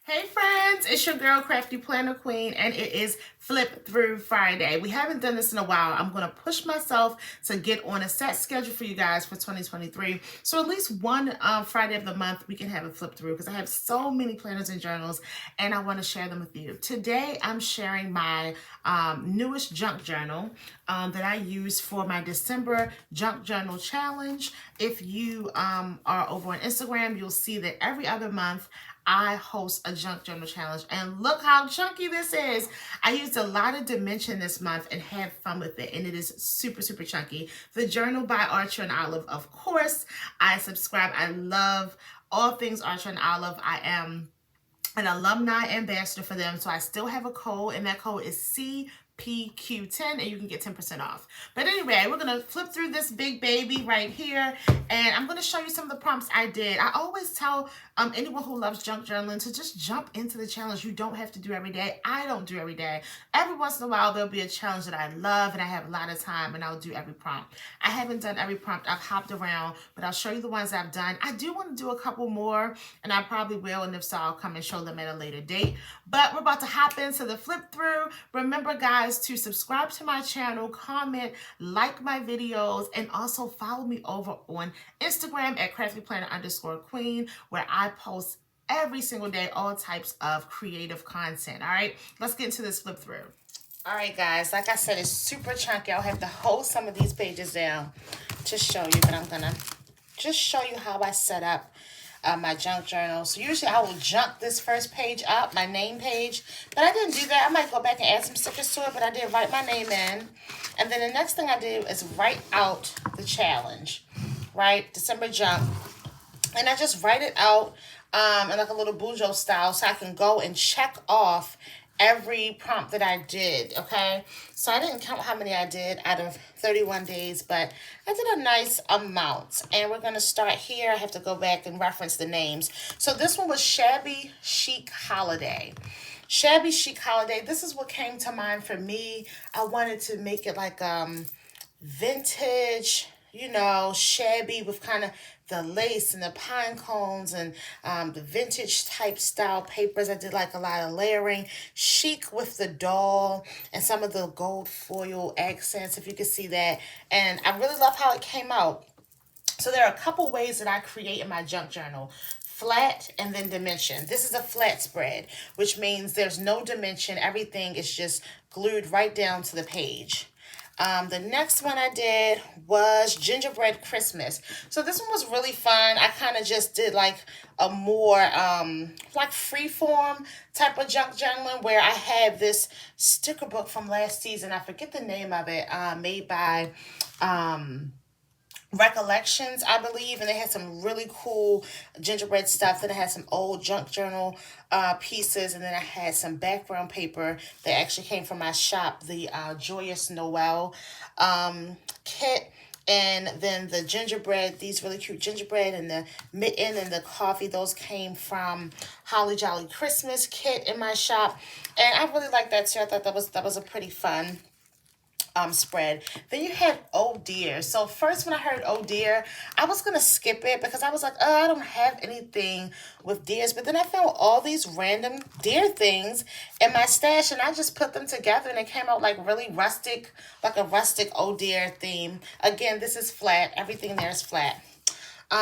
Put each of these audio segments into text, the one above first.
Hey friends, it's your girl Crafty Planner Queen, and it is Flip Through Friday. We haven't done this in a while. I'm going to push myself to get on a set schedule for you guys for 2023. So at least one Friday of the month we can have a flip through because I have so many planners and journals and I want to share them with you. Today I'm sharing my newest junk journal that I use for my December junk journal challenge. If you are over on Instagram, you'll see that every other month I host a junk journal challenge, and look how chunky this is. I used a lot of dimension this month and had fun with it, and it is super, super chunky. The journal by Archer and Olive, of course. I subscribe. I love all things Archer and Olive. I am an alumni ambassador for them, so I still have a code, and that code is CPQ10, and you can get 10% off. But anyway, we're gonna flip through this big baby right here, and I'm gonna show you some of the prompts I did. I always tell anyone who loves junk journaling to just jump into the challenge. You don't have to do every day. I don't do every day. Every once in a while, there'll be a challenge that I love and I have a lot of time, and I'll do every prompt. I haven't done every prompt. I've hopped around, but I'll show you the ones I've done. I do want to do a couple more, and I probably will, and if so, I'll come and show them at a later date. But we're about to hop into the flip through. Remember, guys, to subscribe to my channel, comment, like my videos, and also follow me over on Instagram at craftyplanner_queen, where I post every single day all types of creative content. All right, let's get into this flip through. All right, guys, like I said, it's super chunky. I'll have to hold some of these pages down to show you, but I'm gonna just show you how I set up my junk journal. So usually I will junk this first page up, my name page, but I didn't do that. I might go back and add some stickers to it, but I did write my name in. And then the next thing I did is write out the challenge, right? December junk. And I just write it out in like a little Bujo style so I can go and check off every prompt that I did, okay? So I didn't count how many I did out of 31 days, but I did a nice amount. And we're going to start here. I have to go back and reference the names. So this one was Shabby Chic Holiday. Shabby Chic Holiday. This is what came to mind for me. I wanted to make it like vintage, you know, shabby with kind of the lace and the pine cones and the vintage type style papers. I did like a lot of layering. Chic with the doll and some of the gold foil accents, if you can see that. And I really love how it came out. So there are a couple ways that I create in my junk journal. Flat and then dimension. This is a flat spread, which means there's no dimension. Everything is just glued right down to the page. The next one I did was Gingerbread Christmas. So this one was really fun. I kind of just did like a more like freeform type of junk journaling where I had this sticker book from last season. I forget the name of it, made by Recollections, I believe, and they had some really cool gingerbread stuff. Then I had some old junk journal pieces, and then I had some background paper that actually came from my shop, the Joyous Noel kit. And then the gingerbread, these really cute gingerbread and the mitten and the coffee, those came from Holly Jolly Christmas kit in my shop. And I really like that too. I thought that was a pretty fun spread. Then you had Oh Dear. So first when I heard Oh Dear, I was gonna skip it because I was like, oh, I don't have anything with deers. But then I found all these random deer things in my stash and I just put them together and it came out like really rustic, like a rustic Oh Dear theme. Again, this is flat. Everything there is flat.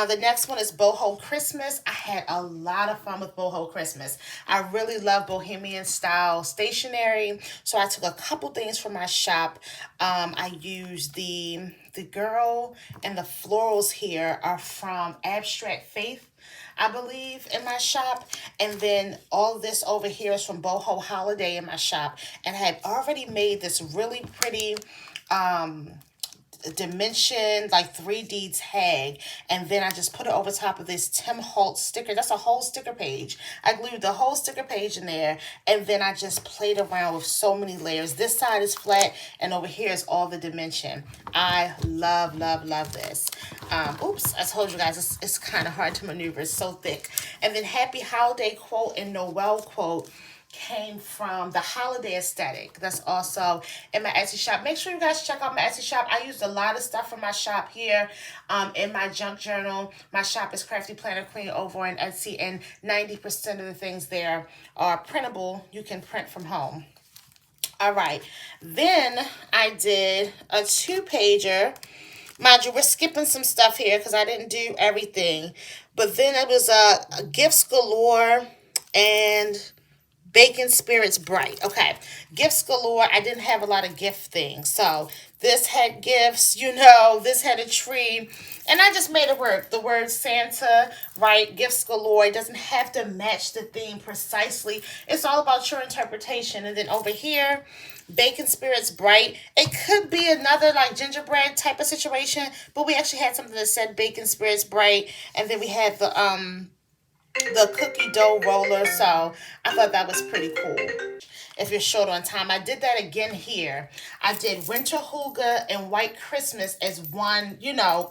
The next one is Boho Christmas. I had a lot of fun with Boho Christmas. I really love bohemian style stationery. So I took a couple things from my shop. I used the girl and the florals here are from Abstract Faith, I believe, in my shop. And then all this over here is from Boho Holiday in my shop. And I had already made this really pretty dimension like 3D tag, and then I just put it over top of this Tim Holtz sticker. That's a whole sticker page. I glued the whole sticker page in there, and then I just played around with so many layers. This side is flat, and over here is all the dimension. I love, love, love this. Oops, I told you guys it's kind of hard to maneuver. It's so thick. And then Happy Holiday quote and Noel quote. came from the holiday aesthetic. That's also in my Etsy shop. Make sure you guys check out my Etsy shop. I used a lot of stuff from my shop here in my junk journal. My shop is Crafty Planner Queen over on Etsy, and 90% of the things there are printable. You can print from home. All right, then I did a 2-pager. Mind you, we're skipping some stuff here because I didn't do everything. But then it was a gifts galore and Bacon Spirits Bright. Okay. Gifts galore. I didn't have a lot of gift things. So this had gifts, this had a tree. And I just made it work. The word Santa, right? Gifts galore. It doesn't have to match the theme precisely. It's all about your interpretation. And then over here, Bacon Spirits Bright. It could be another like gingerbread type of situation. But we actually had something that said Bacon Spirits Bright. And then we had the cookie dough roller, so I thought that was pretty cool. If you're short on time, I did that again here. I did Winter Hygge and White Christmas as one,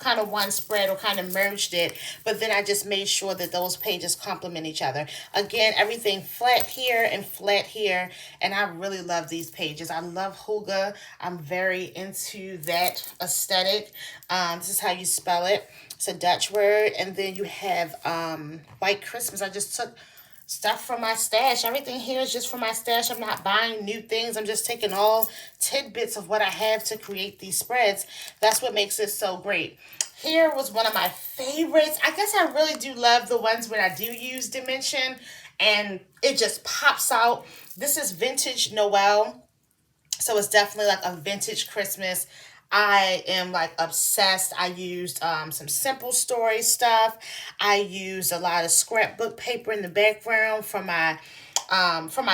kind of one spread, or kind of merged it, but then I just made sure that those pages complement each other. Again, everything flat here and flat here, and I really love these pages. I love Hygge. I'm very into that aesthetic. This is how you spell it. It's a Dutch word. And then you have White Christmas. I just took stuff from my stash. Everything here is just from my stash. I'm not buying new things. I'm just taking all tidbits of what I have to create these spreads. That's what makes it so great. Here was one of my favorites. I guess I really do love the ones where I do use dimension and it just pops out. This is Vintage Noel. So it's definitely like a vintage Christmas. I am like obsessed. I used some Simple Story stuff. I used a lot of scrapbook paper in the background from my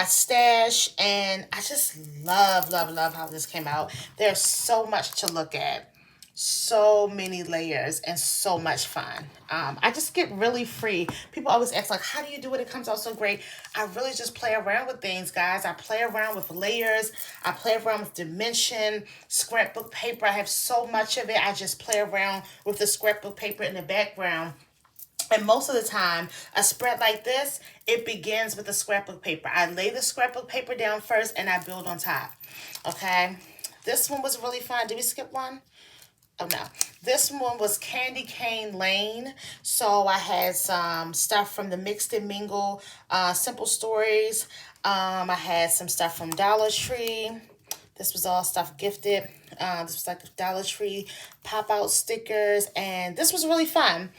stash, and I just love how this came out. There's so much to look at. So many layers and so much fun. I just get really free. People always ask, like, how do you do it? It comes out so great. I really just play around with things, guys. I play around with layers. I play around with dimension, scrapbook paper. I have so much of it. I just play around with the scrapbook paper in the background. And most of the time, a spread like this, it begins with the scrapbook paper. I lay the scrapbook paper down first and I build on top. Okay? This one was really fun. Did we skip one? Oh, no. This one was Candy Cane Lane. So I had some stuff from the Mixed and Mingle Simple Stories. I had some stuff from Dollar Tree. This was all stuff gifted. This was like Dollar Tree pop-out stickers. And this was really fun.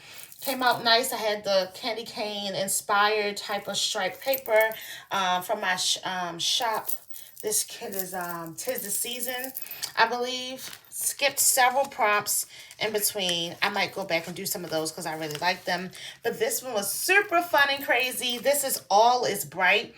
Came out nice. I had the candy cane inspired type of striped paper from my shop. This kit is 'Tis the Season, I believe. Skipped several prompts in between. I might go back and do some of those because I really like them. But this one was super fun and crazy. This is All is Bright.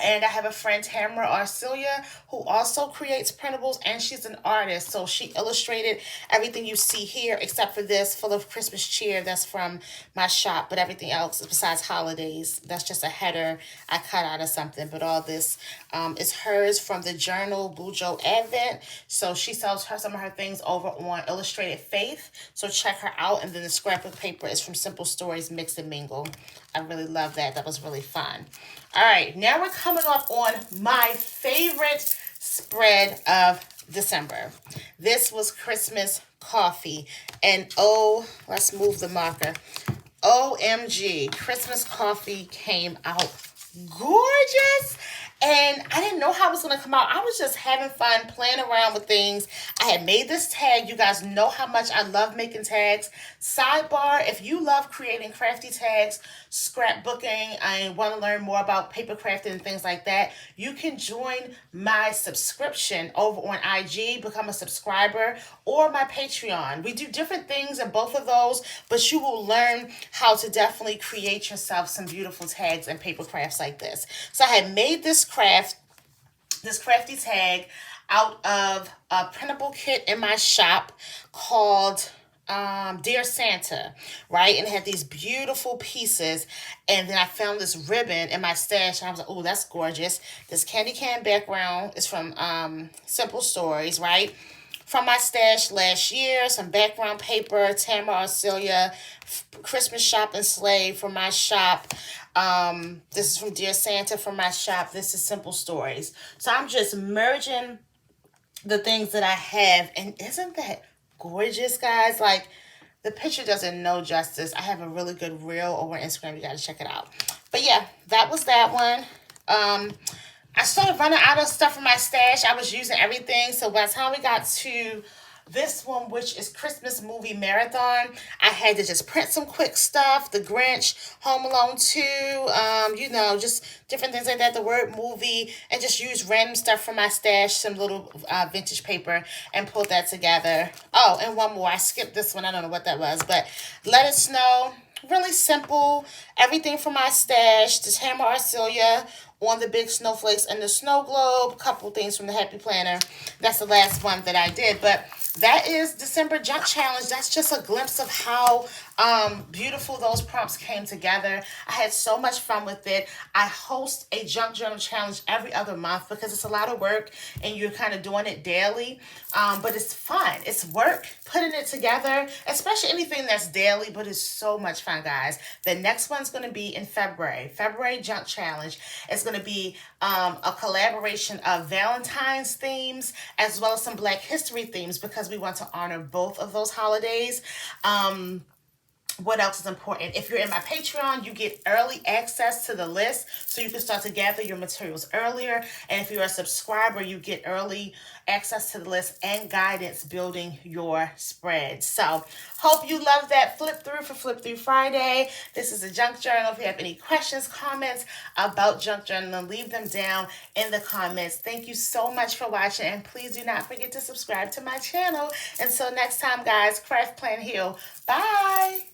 And I have a friend, Tamara Arcelia, who also creates printables, and she's an artist. So she illustrated everything you see here, except for this, full of Christmas cheer. That's from my shop, but everything else, besides holidays, that's just a header I cut out of something. But all this is hers from the journal Bujo Advent. So she sells some of her things over on Illustrated Faith. So check her out. And then the scrapbook paper is from Simple Stories Mix and Mingle. I really love that. That was really fun. All right, now we're coming up on my favorite spread of December. This was Christmas coffee. And let's move the marker. OMG, Christmas coffee came out gorgeous. And I didn't know how it was going to come out. I was just having fun, playing around with things. I had made this tag. You guys know how much I love making tags. Sidebar, if you love creating crafty tags, scrapbooking, and want to learn more about paper crafting and things like that, you can join my subscription over on IG, become a subscriber, or my Patreon. We do different things in both of those, but you will learn how to definitely create yourself some beautiful tags and paper crafts like this. So I had made this crafty tag out of a printable kit in my shop called Dear Santa, right? And it had these beautiful pieces. And then I found this ribbon in my stash and I was like, oh, that's gorgeous. This candy can background is from Simple Stories, right? from my stash last year, some background paper, Tamara Arcelia, Christmas shopping sleigh from my shop. This is from Dear Santa from my shop. This is Simple Stories. So I'm just merging the things that I have, and isn't that gorgeous, guys? Like, the picture doesn't know justice. I have a really good reel over on Instagram. You gotta check it out. But yeah, that was that one. I started running out of stuff from my stash. I was using everything. So by the time we got to this one, which is Christmas Movie Marathon, I had to just print some quick stuff. The Grinch, Home Alone 2, just different things like that. The word movie, and just use random stuff from my stash, some little vintage paper, and pull that together. Oh, and one more. I skipped this one. I don't know what that was, but Let It Snow. Really simple. Everything from my stash. The Tamara Arcelia on the big snowflakes and the snow globe. A couple things from the Happy Planner. That's the last one that I did. But that is December Junk Challenge. That's just a glimpse of how beautiful those prompts came together. I had so much fun with it. I host a junk journal challenge every other month because it's a lot of work and you're kind of doing it daily. But it's fun. It's work putting it together, especially anything that's daily, but it's so much fun, guys. The next one's going to be in February. February Junk Challenge. It's going to be a collaboration of Valentine's themes as well as some Black History themes because we want to honor both of those holidays. What else is important? If you're in my Patreon, you get early access to the list so you can start to gather your materials earlier. And if you're a subscriber, you get early access to the list and guidance building your spread. So hope you love that flip through for Flip Through Friday. This is a junk journal. If you have any questions, comments about junk journaling, leave them down in the comments. Thank you so much for watching, and please do not forget to subscribe to my channel. Until next time, guys, craft, plan, heal. Bye.